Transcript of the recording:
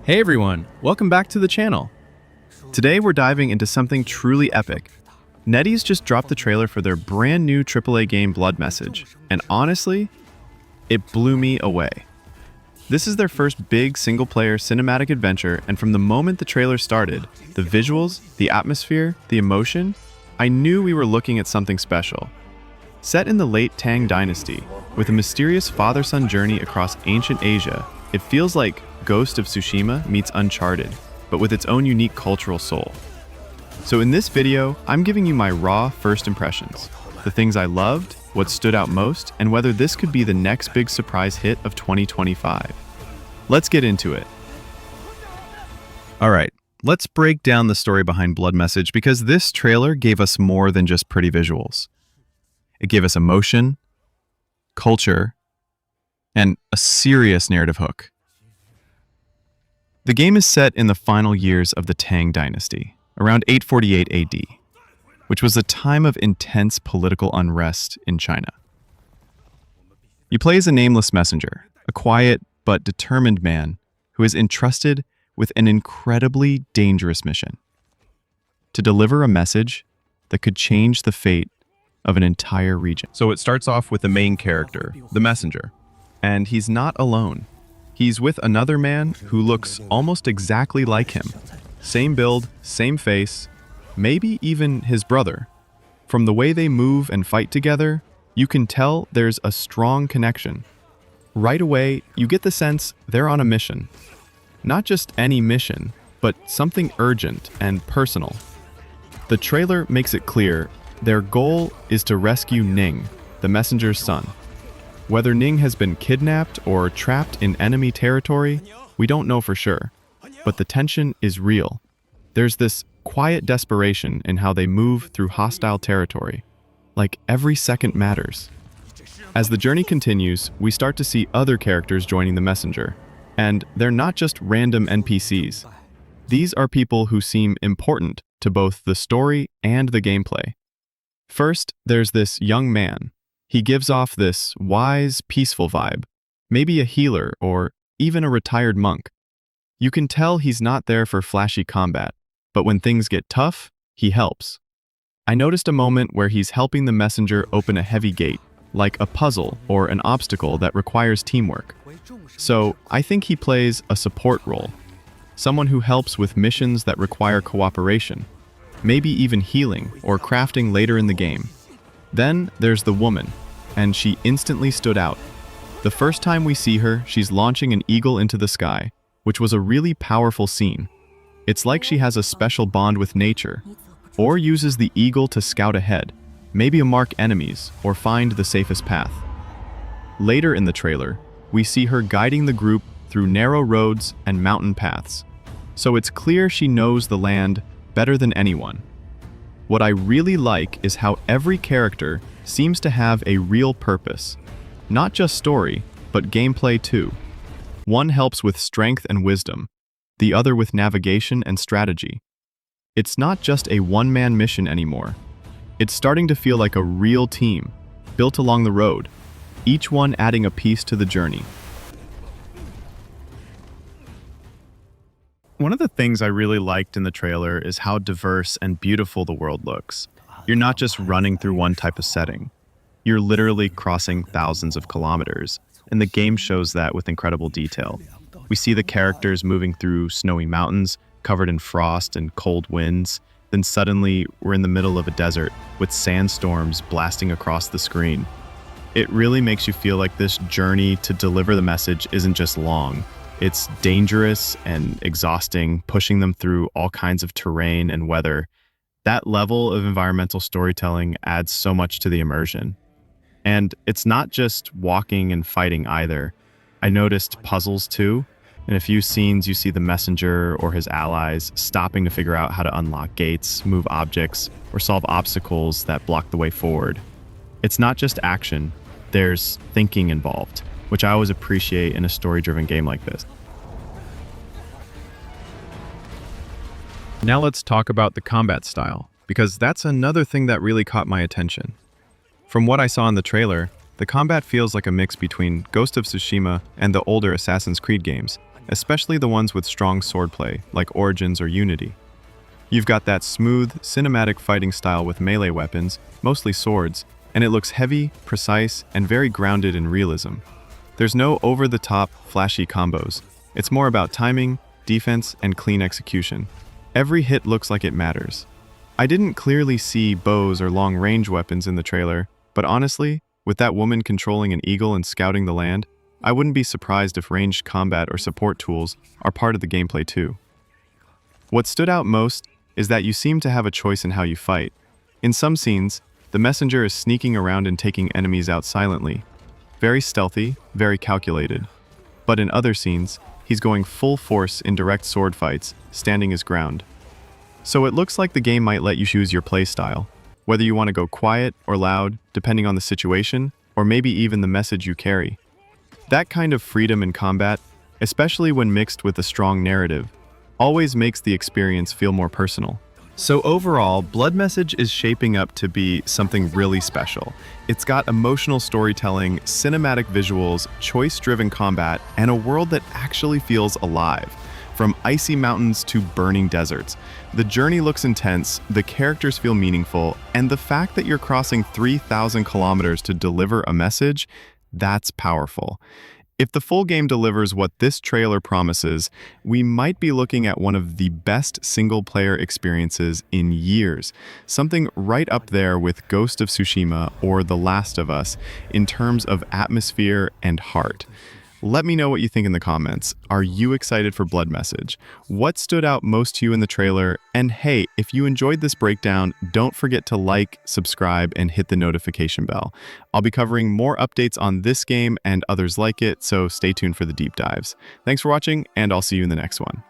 Hey everyone, welcome back to the channel. Today we're diving into something truly epic. NetEase just dropped the trailer for their brand new AAA game Blood Message, and honestly, it blew me away. This is their first big single-player cinematic adventure, and from the moment the trailer started, the visuals, the atmosphere, the emotion, I knew we were looking at something special. Set in the late Tang Dynasty, with a mysterious father-son journey across ancient Asia, it feels like Ghost of Tsushima meets Uncharted, but with its own unique cultural soul. So in this video, I'm giving you my raw first impressions, the things I loved, what stood out most, and whether this could be the next big surprise hit of 2025. Let's get into it. Alright, let's break down the story behind Blood Message because this trailer gave us more than just pretty visuals. It gave us emotion, culture, and a serious narrative hook. The game is set in the final years of the Tang Dynasty, around 848 AD, which was a time of intense political unrest in China. You play as a nameless messenger, a quiet but determined man who is entrusted with an incredibly dangerous mission: to deliver a message that could change the fate of an entire region. So it starts off with the main character, the messenger, and he's not alone. He's with another man who looks almost exactly like him. Same build, same face, maybe even his brother. From the way they move and fight together, you can tell there's a strong connection. Right away, you get the sense they're on a mission. Not just any mission, but something urgent and personal. The trailer makes it clear their goal is to rescue Ning, the messenger's son. Whether Ning has been kidnapped or trapped in enemy territory, we don't know for sure, but the tension is real. There's this quiet desperation in how they move through hostile territory, like every second matters. As the journey continues, we start to see other characters joining the messenger, and they're not just random NPCs. These are people who seem important to both the story and the gameplay. First, there's this young man. He gives off this wise, peaceful vibe, maybe a healer or even a retired monk. You can tell he's not there for flashy combat, but when things get tough, he helps. I noticed a moment where he's helping the messenger open a heavy gate, like a puzzle or an obstacle that requires teamwork. So I think he plays a support role, someone who helps with missions that require cooperation, maybe even healing or crafting later in the game. Then there's the woman, and she instantly stood out. The first time we see her, she's launching an eagle into the sky, which was a really powerful scene. It's like she has a special bond with nature, or uses the eagle to scout ahead, maybe mark enemies or find the safest path. Later in the trailer, we see her guiding the group through narrow roads and mountain paths, so it's clear she knows the land better than anyone. What I really like is how every character seems to have a real purpose. Not just story, but gameplay too. One helps with strength and wisdom, the other with navigation and strategy. It's not just a one-man mission anymore. It's starting to feel like a real team, built along the road, each one adding a piece to the journey. One of the things I really liked in the trailer is how diverse and beautiful the world looks. You're not just running through one type of setting. You're literally crossing thousands of kilometers, and the game shows that with incredible detail. We see the characters moving through snowy mountains, covered in frost and cold winds. Then suddenly, we're in the middle of a desert with sandstorms blasting across the screen. It really makes you feel like this journey to deliver the message isn't just long. It's dangerous and exhausting, pushing them through all kinds of terrain and weather. That level of environmental storytelling adds so much to the immersion. And it's not just walking and fighting either. I noticed puzzles too. In a few scenes, you see the messenger or his allies stopping to figure out how to unlock gates, move objects, or solve obstacles that block the way forward. It's not just action, there's thinking involved, which I always appreciate in a story-driven game like this. Now let's talk about the combat style, because that's another thing that really caught my attention. From what I saw in the trailer, the combat feels like a mix between Ghost of Tsushima and the older Assassin's Creed games, especially the ones with strong swordplay, like Origins or Unity. You've got that smooth, cinematic fighting style with melee weapons, mostly swords, and it looks heavy, precise, and very grounded in realism. There's no over-the-top, flashy combos. It's more about timing, defense, and clean execution. Every hit looks like it matters. I didn't clearly see bows or long-range weapons in the trailer, but honestly, with that woman controlling an eagle and scouting the land, I wouldn't be surprised if ranged combat or support tools are part of the gameplay too. What stood out most is that you seem to have a choice in how you fight. In some scenes, the messenger is sneaking around and taking enemies out silently. Very stealthy, very calculated. But in other scenes, he's going full force in direct sword fights, standing his ground. So it looks like the game might let you choose your playstyle, whether you want to go quiet or loud, depending on the situation, or maybe even the message you carry. That kind of freedom in combat, especially when mixed with a strong narrative, always makes the experience feel more personal. So overall, Blood Message is shaping up to be something really special. It's got emotional storytelling, cinematic visuals, choice-driven combat, and a world that actually feels alive. From icy mountains to burning deserts, the journey looks intense, the characters feel meaningful, and the fact that you're crossing 3,000 kilometers to deliver a message, that's powerful. If the full game delivers what this trailer promises, we might be looking at one of the best single-player experiences in years. Something right up there with Ghost of Tsushima or The Last of Us in terms of atmosphere and heart. Let me know what you think in the comments. Are you excited for Blood Message? What stood out most to you in the trailer? And hey, if you enjoyed this breakdown, don't forget to like, subscribe, and hit the notification bell. I'll be covering more updates on this game and others like it, so stay tuned for the deep dives. Thanks for watching, and I'll see you in the next one.